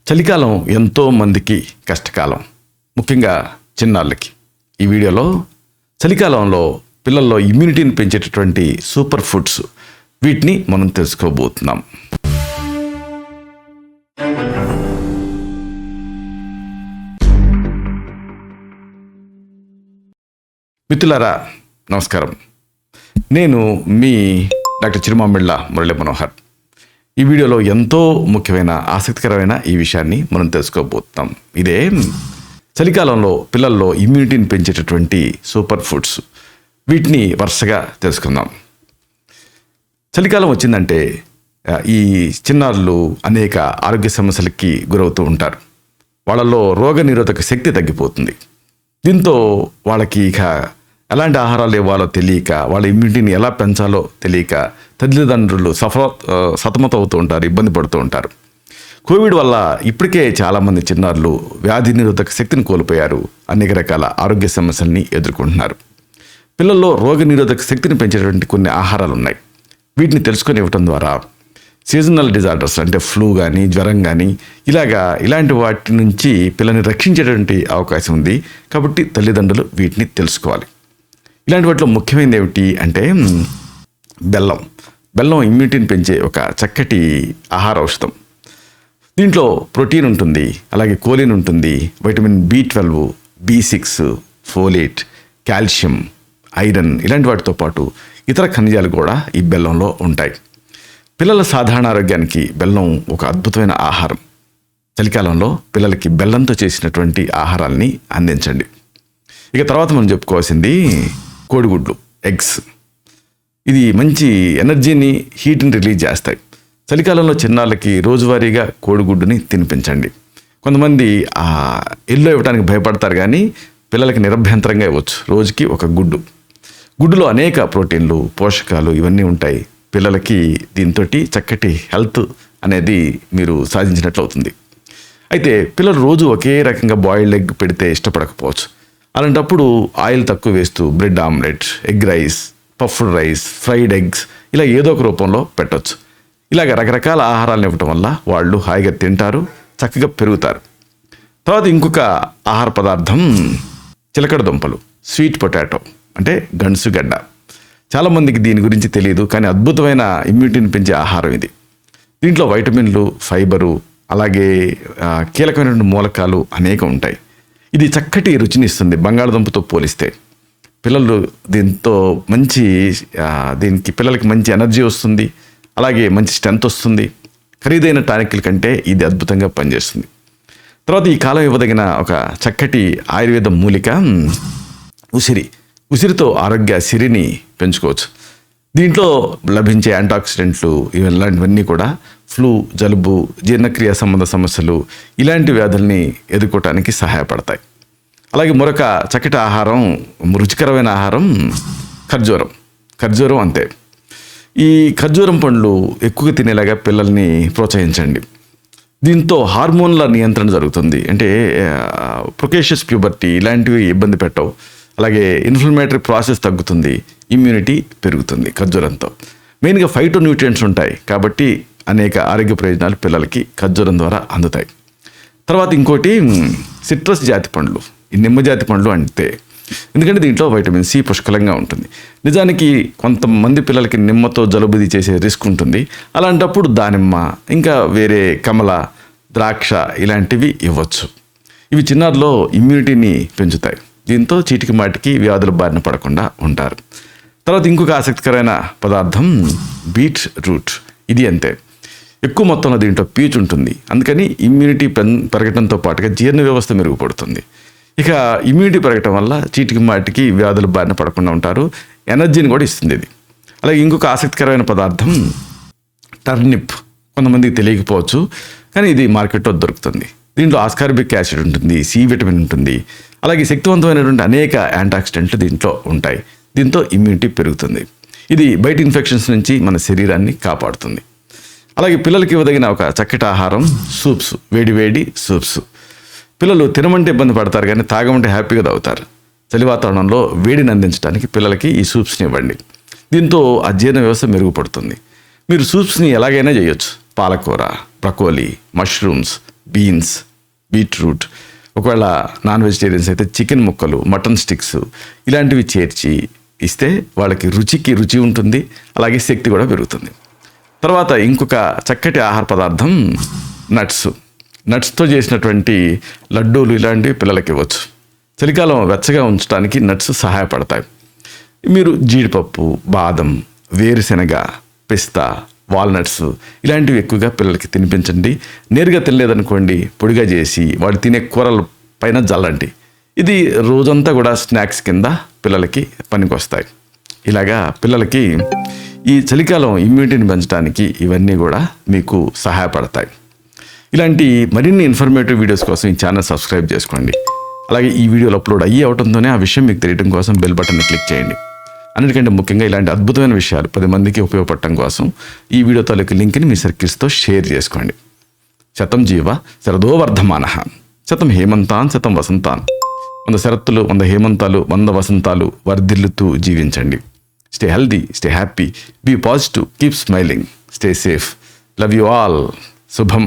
చలికాలం ఎంతో మందికి కష్టకాలం, ముఖ్యంగా చిన్నారులకి. ఈ వీడియోలో చలికాలంలో పిల్లల్లో ఇమ్యూనిటీని పెంచేటటువంటి సూపర్ ఫుడ్స్, వీటిని మనం తెలుసుకోబోతున్నాం. మిత్రులారా నమస్కారం. నేను మీ డాక్టర్ చిరుమామిళ్ళ మురళి మనోహర్. ఈ వీడియోలో ఎంతో ముఖ్యమైన ఆసక్తికరమైన ఈ విషయాన్ని మనం తెలుసుకోబోతున్నాం. ఇదే చలికాలంలో పిల్లల్లో ఇమ్యూనిటీని పెంచేటటువంటి సూపర్ ఫుడ్స్, వీటిని వరుసగా తెలుసుకుందాం. చలికాలం వచ్చిందంటే ఈ చిన్నారులు అనేక ఆరోగ్య సమస్యలకి గురవుతూ ఉంటారు. వాళ్ళల్లో రోగ నిరోధక శక్తి తగ్గిపోతుంది. దీంతో వాళ్ళకి ఇక ఎలాంటి ఆహారాలు ఇవ్వాలో తెలియక, వాళ్ళ ఇమ్యూనిటీని ఎలా పెంచాలో తెలియక తల్లిదండ్రులు సతమతమవుతూ ఉంటారు, ఇబ్బంది పడుతూ ఉంటారు. కోవిడ్ వల్ల ఇప్పటికే చాలామంది చిన్నారులు వ్యాధి నిరోధక శక్తిని కోల్పోయారు, అనేక రకాల ఆరోగ్య సమస్యల్ని ఎదుర్కొంటున్నారు. పిల్లల్లో రోగ నిరోధక శక్తిని పెంచేటువంటి కొన్ని ఆహారాలు ఉన్నాయి. వీటిని తెలుసుకొని ఇవ్వటం ద్వారా సీజనల్ డిజార్డర్స్ అంటే ఫ్లూ కానీ, జ్వరం కానీ, ఇలాంటి వాటి నుంచి పిల్లల్ని రక్షించేటువంటి అవకాశం ఉంది. కాబట్టి తల్లిదండ్రులు వీటిని తెలుసుకోవాలి. ఇలాంటి వాటిలో ముఖ్యమైనది ఏమిటి అంటే బెల్లం ఇమ్యూనిటీని పెంచే ఒక చక్కటి ఆహార ఔషధం. దీంట్లో ప్రోటీన్ ఉంటుంది, అలాగే కోలిన్ ఉంటుంది, vitamin B12, B6, folate, calcium, iron, ఇలాంటి వాటితో పాటు ఇతర ఖనిజాలు కూడా ఈ బెల్లంలో ఉంటాయి. పిల్లల సాధారణ ఆరోగ్యానికి బెల్లం ఒక అద్భుతమైన ఆహారం. చలికాలంలో పిల్లలకి బెల్లంతో చేసినటువంటి ఆహారాల్ని అందించండి. ఇక తర్వాత మనం చెప్పుకోవాల్సింది కోడిగుడ్లు, ఎగ్స్. ఇది మంచి ఎనర్జీని, హీట్ని రిలీజ్ చేస్తాయి. చలికాలంలో చిన్నాళ్ళకి రోజువారీగా కోడిగుడ్డుని తినిపించండి. కొంతమంది ఎల్లో ఇవ్వడానికి భయపడతారు, కానీ పిల్లలకి నిరభ్యంతరంగా ఇవ్వచ్చు. రోజుకి ఒక గుడ్డులో అనేక ప్రోటీన్లు, పోషకాలు ఇవన్నీ ఉంటాయి. పిల్లలకి దీంతో చక్కటి హెల్త్ అనేది మీరు సాధించినట్లు అవుతుంది. అయితే పిల్లలు రోజు ఒకే రకంగా బాయిల్డ్ ఎగ్ పెడితే ఇష్టపడకపోవచ్చు. అలాంటప్పుడు ఆయిల్ తక్కువ వేస్తూ bread omelette, egg rice, puffed rice, fried eggs, ఇలా ఏదో ఒక రూపంలో పెట్టవచ్చు. ఇలాగ రకరకాల ఆహారాలను ఇవ్వటం వల్ల వాళ్ళు హాయిగా తింటారు, చక్కగా పెరుగుతారు. తర్వాత ఇంకొక ఆహార పదార్థం చిలకడ దుంపలు, స్వీట్ పొటాటో అంటే గండ్సుగడ్డ. చాలామందికి దీని గురించి తెలియదు, కానీ అద్భుతమైన ఇమ్యూనిటీని పెంచే ఆహారం ఇది. దీంట్లో వైటమిన్లు, ఫైబరు, అలాగే కీలకమైనటువంటి మూలకాలు అనేకం ఉంటాయి. ఇది చక్కటి రుచిని ఇస్తుంది బంగాళదుంపతో పోలిస్తే. పిల్లలు దీంతో దీనికి పిల్లలకి మంచి ఎనర్జీ వస్తుంది, అలాగే మంచి స్ట్రెంత్ వస్తుంది. ఖరీదైన టానిక్ల కంటే ఇది అద్భుతంగా పనిచేస్తుంది. తర్వాత ఈ కాలం ఇవ్వదగిన ఒక చక్కటి ఆయుర్వేద మూలిక ఉసిరితో ఆరోగ్య సిరిని పెంచుకోవచ్చు. దీంట్లో లభించే యాంటాక్సిడెంట్లు ఇలాంటివన్నీ కూడా ఫ్లూ, జలుబు, జీర్ణక్రియ సంబంధ సమస్యలు, ఇలాంటి వ్యాధుల్ని ఎదుర్కోవటానికి సహాయపడతాయి. అలాగే మరొక చక్కటి ఆహారం, రుచికరమైన ఆహారం ఖర్జూరం అంతే. ఈ ఖర్జూరం పండ్లు ఎక్కువగా తినేలాగా పిల్లల్ని ప్రోత్సహించండి. దీంతో హార్మోన్ల నియంత్రణ జరుగుతుంది. అంటే ప్రొకేషియస్ ప్యూబర్టీ ఇలాంటివి ఇబ్బంది పెట్టవు. అలాగే ఇన్ఫ్లమేటరీ ప్రాసెస్ తగ్గుతుంది, ఇమ్యూనిటీ పెరుగుతుంది ఖర్జూరంతో. మెయిన్గా ఫైటో న్యూట్రియంట్స్ ఉంటాయి, కాబట్టి అనేక ఆరోగ్య ప్రయోజనాలు పిల్లలకి ఖర్జూరం ద్వారా అందుతాయి. తర్వాత ఇంకోటి సిట్రస్ జాతి పండ్లు, ఈ నిమ్మ జాతి పండ్లు అంతే. ఎందుకంటే దీంట్లో వైటమిన్ C పుష్కలంగా ఉంటుంది. నిజానికి కొంతమంది పిల్లలకి నిమ్మతో జలుబుది చేసే రిస్క్ ఉంటుంది. అలాంటప్పుడు దానిమ్మ, ఇంకా వేరే కమల, ద్రాక్ష ఇలాంటివి ఇవ్వచ్చు. ఇవి చిన్నారులో ఇమ్యూనిటీని పెంచుతాయి. దీంతో చీటికి మాటికి వ్యాధుల బారిన పడకుండా ఉంటారు. తర్వాత ఇంకొక ఆసక్తికరమైన పదార్థం బీట్రూట్. ఇది అంతే, ఎక్కువ మొత్తంలో దీంట్లో పీచు ఉంటుంది. అందుకని ఇమ్యూనిటీ పెరగడంతో పాటుగా జీర్ణ వ్యవస్థ మెరుగుపడుతుంది. ఇక ఇమ్యూనిటీ పెరగటం వల్ల చీటికి మాటికి వ్యాధుల బారిన పడకుండా ఉంటారు. ఎనర్జీని కూడా ఇస్తుంది ఇది. అలాగే ఇంకొక ఆసక్తికరమైన పదార్థం టర్నిప్. కొంతమందికి తెలియకపోవచ్చు, కానీ ఇది మార్కెట్లో దొరుకుతుంది. దీంట్లో ఆస్కార్బిక్ యాసిడ్ ఉంటుంది, C విటమిన్ ఉంటుంది, అలాగే శక్తివంతమైనటువంటి అనేక యాంటాక్సిడెంట్లు దీంట్లో ఉంటాయి. దీంతో ఇమ్యూనిటీ పెరుగుతుంది. ఇది బయట ఇన్ఫెక్షన్స్ నుంచి మన శరీరాన్ని కాపాడుతుంది. అలాగే పిల్లలకి ఇవ్వదగిన ఒక చక్కటి ఆహారం సూప్స్, వేడి సూప్స్. పిల్లలు తినమంటే ఇబ్బంది పడతారు, కానీ తాగమంటే హ్యాపీగా తాగుతారు. చలి వాతావరణంలో వేడిని అందించడానికి పిల్లలకి ఈ సూప్స్ని ఇవ్వండి. దీంతో ఆ జీర్ణ వ్యవస్థ మెరుగుపడుతుంది. మీరు సూప్స్ని ఎలాగైనా చేయొచ్చు. పాలకూర, బ్రకోలీ, మష్రూమ్స్, బీన్స్, బీట్రూట్, ఒకవేళ నాన్ వెజిటేరియన్స్ అయితే చికెన్ ముక్కలు, మటన్ స్టిక్స్ ఇలాంటివి చేర్చి ఇస్తే వాళ్ళకి రుచి ఉంటుంది, అలాగే శక్తి కూడా పెరుగుతుంది. తర్వాత ఇంకొక చక్కటి ఆహార పదార్థం నట్స్తో చేసినటువంటి లడ్డూలు ఇలాంటివి పిల్లలకి ఇవ్వచ్చు. చలికాలం వెచ్చగా ఉంచడానికి నట్స్ సహాయపడతాయి. మీరు జీడిపప్పు, బాదం, వేరుశెనగ, పిస్తా, వాల్నట్స్ ఇలాంటివి ఎక్కువగా పిల్లలకి తినిపించండి. నేరుగా తినలేదనుకోండి, పొడిగా చేసి వాడు తినే కూరల పైన జల్లండి. ఇది రోజంతా కూడా స్నాక్స్ కింద పిల్లలకి పనికొస్తాయి. ఇలాగా పిల్లలకి ఈ చలికాలం ఇమ్యూనిటీని పెంచడానికి ఇవన్నీ కూడా మీకు సహాయపడతాయి. ఇలాంటి మరిన్ని ఇన్ఫర్మేటివ్ వీడియోస్ కోసం ఈ ఛానల్ సబ్స్క్రైబ్ చేసుకోండి. అలాగే ఈ వీడియోలు అప్లోడ్ అవడంతోనే ఆ విషయం మీకు తెలియడం కోసం బెల్ బటన్ని క్లిక్ చేయండి. అన్నిటికంటే ముఖ్యంగా ఇలాంటి అద్భుతమైన విషయాలు 10 మందికి ఉపయోగపడటం కోసం ఈ వీడియో తాలూకు లింక్ని మీ సర్కిల్స్తో షేర్ చేసుకోండి. శతం జీవ శరదో వర్ధమానః, శతం హేమంతాన్ శతం వసంతాన్. 100 శరత్తులు, 100 హేమంతాలు, 100 వసంతాలు వర్ధిల్లుతూ జీవించండి. Stay healthy, stay happy, be positive, keep smiling, stay safe. Love you all. శుభం.